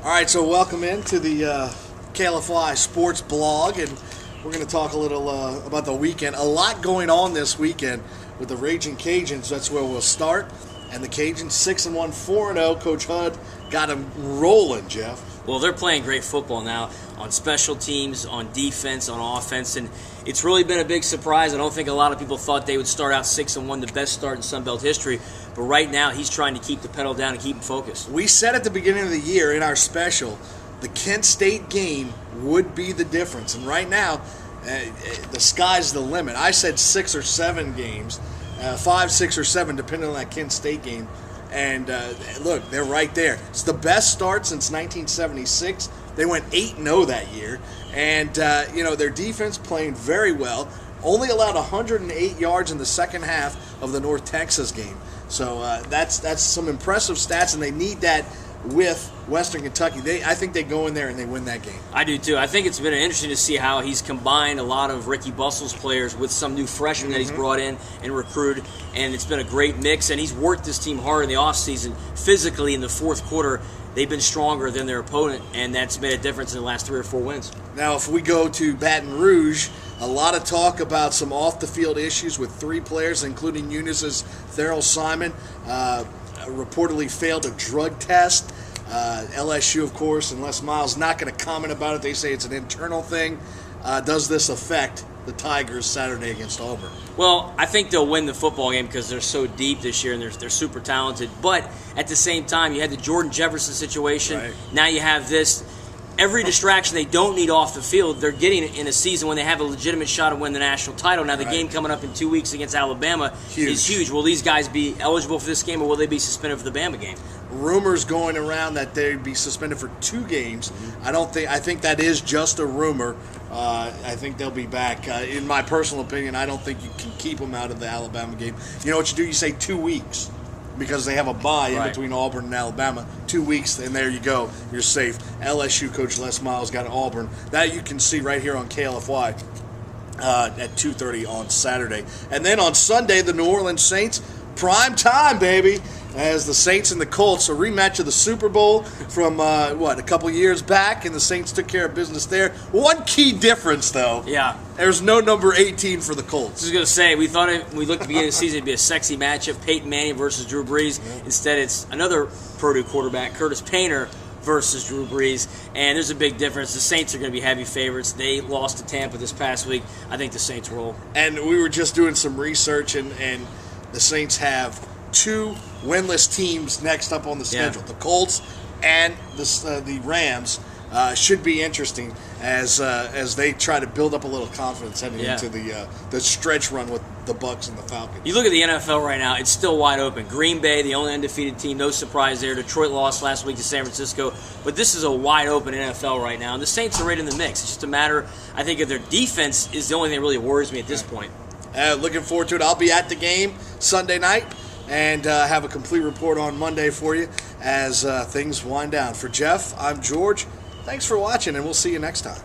All right, so welcome into the KLFY sports blog, and we're going to talk a little about the weekend. A lot going on this weekend with the Raging Cajuns. That's where we'll start. And the Cajuns 6-1, 4-0. Coach Hudd got them rolling, Jeff. Well, they're playing great football now on special teams, on defense, on offense, and it's really been a big surprise. I don't think a lot of people thought they would start out 6-1, the best start in Sun Belt history. But right now, he's trying to keep the pedal down and keep them focused. We said at the beginning of the year in our special, the Kent State game would be the difference. And right now, the sky's the limit. I said 6 or 7 games, 5, 6, or 7, depending on that Kent State game. And look, they're right there. It's the best start since 1976. They went 8-0 that year. And, their defense playing very well. Only allowed 108 yards in the second half of the North Texas game. So that's some impressive stats, and they need that with Western Kentucky. I think they go in there and they win that game. I do too. I think it's been interesting to see how he's combined a lot of Ricky Bustle's players with some new freshmen that he's brought in and recruited, and it's been a great mix, and he's worked this team hard in the offseason. Physically in the fourth quarter, they've been stronger than their opponent, and that's made a difference in the last 3 or 4 wins. Now, if we go to Baton Rouge, a lot of talk about some off-the-field issues with 3 players, including Eunice's Theryl Simon, reportedly failed a drug test. LSU, of course, and Les Miles not going to comment about it. They say it's an internal thing. Does this affect the Tigers Saturday against Auburn? Well, I think they'll win the football game because they're so deep this year and they're super talented. But at the same time, you had the Jordan Jefferson situation. Right. Now you have this. Every distraction they don't need off the field, they're getting in a season when they have a legitimate shot to win the national title. Now, the game coming up in 2 weeks against Alabama is huge. Will these guys be eligible for this game, or will they be suspended for the Bama game? Rumors going around that they'd be suspended for 2 games. I think that is just a rumor. I think they'll be back. In my personal opinion, I don't think you can keep them out of the Alabama game. You know what you do? You say 2 weeks. Because they have a bye in between Auburn and Alabama. 2 weeks, and there you go. You're safe. LSU coach Les Miles got Auburn. That you can see right here on KLFY at 2:30 on Saturday. And then on Sunday, the New Orleans Saints, prime time, baby, as the Saints and the Colts, a rematch of the Super Bowl from, a couple years back, and the Saints took care of business there. One key difference, though. Yeah. There's no number 18 for the Colts. I was going to say, we thought we looked at the beginning of the season, it'd be a sexy matchup, Peyton Manning versus Drew Brees. Yeah. Instead, it's another Purdue quarterback, Curtis Painter, versus Drew Brees, and there's a big difference. The Saints are going to be heavy favorites. They lost to Tampa this past week. I think the Saints roll. And we were just doing some research, and the Saints have 2 winless teams next up on the schedule. The Colts and the Rams should be interesting as they try to build up a little confidence heading into the stretch run with the Bucs and the Falcons. You look at the NFL right now, it's still wide open. Green Bay, the only undefeated team, no surprise there. Detroit lost last week to San Francisco, but this is a wide open NFL right now, and the Saints are right in the mix. It's just a matter, I think, of their defense is the only thing that really worries me at this point. Looking forward to it. I'll be at the game Sunday night and have a complete report on Monday for you as things wind down. For Jeff, I'm George. Thanks for watching, and we'll see you next time.